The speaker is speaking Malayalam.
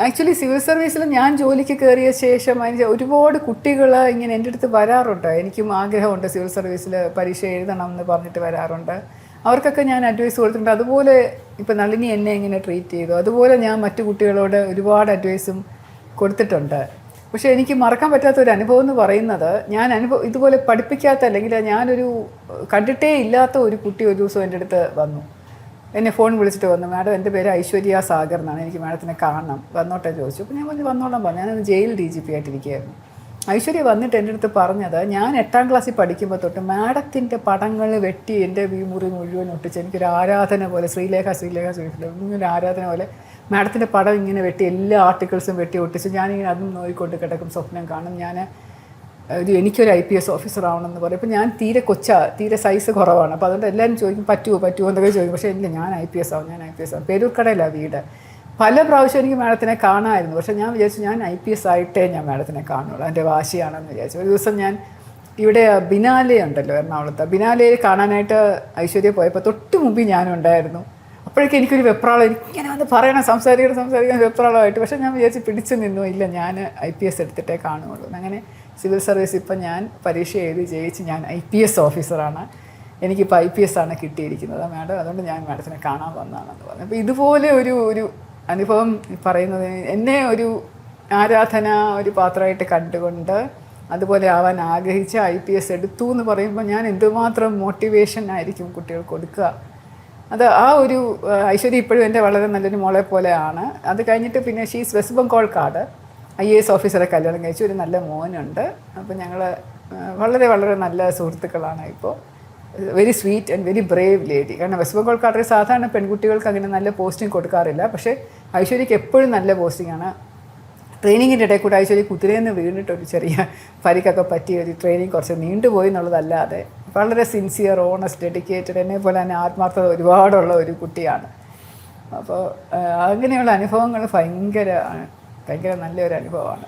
ആക്ച്വലി സിവിൽ സർവീസിൽ ഞാൻ ജോലിക്ക് കയറിയ ശേഷം അതിന് ഒരുപാട് കുട്ടികൾ ഇങ്ങനെ എൻ്റെ അടുത്ത് വരാറുണ്ട്. എനിക്കും ആഗ്രഹമുണ്ട് സിവിൽ സർവീസിൽ പരീക്ഷ എഴുതണം എന്ന് പറഞ്ഞിട്ട് വരാറുണ്ട്. അവർക്കൊക്കെ ഞാൻ അഡ്വൈസ് കൊടുത്തിട്ടുണ്ട്. അതുപോലെ ഇപ്പോൾ നളിനി എന്നെ ഇങ്ങനെ ട്രീറ്റ് ചെയ്തു, അതുപോലെ ഞാൻ മറ്റു കുട്ടികളോട് ഒരുപാട് അഡ്വൈസും കൊടുത്തിട്ടുണ്ട്. പക്ഷേ എനിക്ക് മറക്കാൻ പറ്റാത്തൊരു അനുഭവം എന്ന് പറയുന്നത്, ഞാൻ ഇതുപോലെ പഠിപ്പിക്കാത്ത അല്ലെങ്കിൽ ഞാനൊരു കണ്ടിട്ടേ ഇല്ലാത്ത ഒരു കുട്ടി ഒരു ദിവസം എൻ്റെ അടുത്ത് വന്നു. എന്നെ ഫോൺ വിളിച്ചിട്ട് വന്നു, മാഡം എൻ്റെ പേര് ഐശ്വര്യ സാഗർ എന്നാണ്, എനിക്ക് മാഡത്തിനെ കാണണം, വന്നോട്ടെ ചോദിച്ചു. അപ്പോൾ ഞാൻ പറഞ്ഞു വന്നോളാം പറഞ്ഞു. ഞാനൊന്ന് ജയിൽ DGP ആയിട്ടിരിക്കുകയായിരുന്നു. ഐശ്വര്യ വന്നിട്ട് എൻ്റെ അടുത്ത് പറഞ്ഞത്, ഞാൻ 8ാം ക്ലാസ്സിൽ പഠിക്കുമ്പോൾ തൊട്ട് മാഡത്തിൻ്റെ പടങ്ങൾ വെട്ടി എൻ്റെ ഈ മുറി മുഴുവൻ ഒട്ടിച്ച് എനിക്കൊരു ആരാധന പോലെ, ശ്രീലേഖ ഇങ്ങനെ ആരാധന പോലെ മാഡത്തിൻ്റെ പടം ഇങ്ങനെ വെട്ടി എല്ലാ ആർട്ടിക്കിൾസും വെട്ടി ഒട്ടിച്ച് ഞാനിങ്ങനെ അതും നോയിക്കൊണ്ട് കിടക്കും, സ്വപ്നം കാണും. എനിക്കൊരു IPS ഓഫീസർ ആവണമെന്ന് പറയും. അപ്പോൾ ഞാൻ തീരെ സൈസ് കുറവാണ്. അപ്പോൾ അതുകൊണ്ട് എല്ലാവരും ചോദിക്കും പറ്റുമോ എന്നൊക്കെ ചോദിക്കും. പക്ഷേ ഇല്ല, ഞാൻ IPS ആവും. പേരൂർക്കടയിലാണ് വീട്. പല പ്രാവശ്യം എനിക്ക് മാഡത്തിനെ കാണാമായിരുന്നു. പക്ഷേ ഞാൻ വിചാരിച്ചു ഞാൻ IPS ആയിട്ടേ ഞാൻ മാഡത്തിനെ കാണുള്ളൂ, എൻ്റെ വാശിയാണെന്ന് വിചാരിച്ചു. ഒരു ദിവസം ഞാൻ ഇവിടെ ബിനാലെ ഉണ്ടല്ലോ എറണാകുളത്ത്, ബിനാലയിൽ കാണാനായിട്ട് ഐശ്വര്യ പോയപ്പോൾ തൊട്ട് മുമ്പിൽ ഞാനുണ്ടായിരുന്നു. അപ്പോഴേക്കും എനിക്കൊരു വെപ്രാളം, എനിക്കിങ്ങനെ വന്ന് പറയണം സംസാരിക്കാൻ വെപ്രാളമായിട്ട്. പക്ഷേ ഞാൻ വിചാരിച്ച് പിടിച്ചു നിന്നു, ഇല്ല ഞാൻ IPS എടുത്തിട്ടേ കാണുകയുള്ളൂ. അങ്ങനെ സിവിൽ സർവീസ് ഇപ്പം ഞാൻ പരീക്ഷ എഴുതി ജയിച്ച് ഞാൻ IPS ഓഫീസറാണ്. എനിക്കിപ്പോൾ IPS ആണ് കിട്ടിയിരിക്കുന്നത് മാഡം, അതുകൊണ്ട് ഞാൻ മാഡത്തിനെ കാണാൻ വന്നതാണെന്ന് പറഞ്ഞു. അപ്പോൾ ഇതുപോലെ ഒരു അനുഭവം പറയുന്നത്, എന്നെ ഒരു ആരാധന ഒരു പാത്രമായിട്ട് കണ്ടുകൊണ്ട് അതുപോലെ ആവാൻ ആഗ്രഹിച്ച് IPS എടുത്തു എന്ന് പറയുമ്പോൾ ഞാൻ എന്തുമാത്രം മോട്ടിവേഷൻ ആയിരിക്കും കുട്ടികൾക്ക് കൊടുക്കുക. ആ ഒരു ഐശ്വര്യ ഇപ്പോഴും എൻ്റെ വളരെ നല്ലൊരു മോളെ പോലെയാണ്. അത് കഴിഞ്ഞിട്ട് പിന്നെ she's west Bengal card IAS ഓഫീസറെ കല്യാണം കഴിച്ചു, ഒരു നല്ല മോനുണ്ട്. അപ്പോൾ ഞങ്ങൾ വളരെ വളരെ നല്ല സുഹൃത്തുക്കളാണ് ഇപ്പോൾ. Very sweet and very Brave lady. കാരണം വെസ്റ്റ് ബംഗാൾ കാർഡിൽ സാധാരണ പെൺകുട്ടികൾക്ക് അങ്ങനെ നല്ല പോസ്റ്റിംഗ് കൊടുക്കാറില്ല. പക്ഷേ ഐശ്വര്യക്ക് എപ്പോഴും നല്ല പോസ്റ്റിംഗാണ്. ട്രെയിനിങ്ങിൻ്റെ ഇടയിൽ കൂടെ ഐശ്വര്യ കുതിരയെന്ന് വീണിട്ടൊരു ചെറിയ പരിക്കൊക്കെ പറ്റി ഒരു ട്രെയിനിങ് കുറച്ച് നീണ്ടുപോയി എന്നുള്ളതല്ലാതെ വളരെ സിൻസിയർ, ഓണസ്റ്റ്, ഡെഡിക്കേറ്റഡ്, എന്നെ പോലെ തന്നെ ആത്മാർത്ഥത ഒരുപാടുള്ള ഒരു കുട്ടിയാണ്. അപ്പോൾ അങ്ങനെയുള്ള അനുഭവങ്ങൾ ഭയങ്കര നല്ലൊരു അനുഭവമാണ്.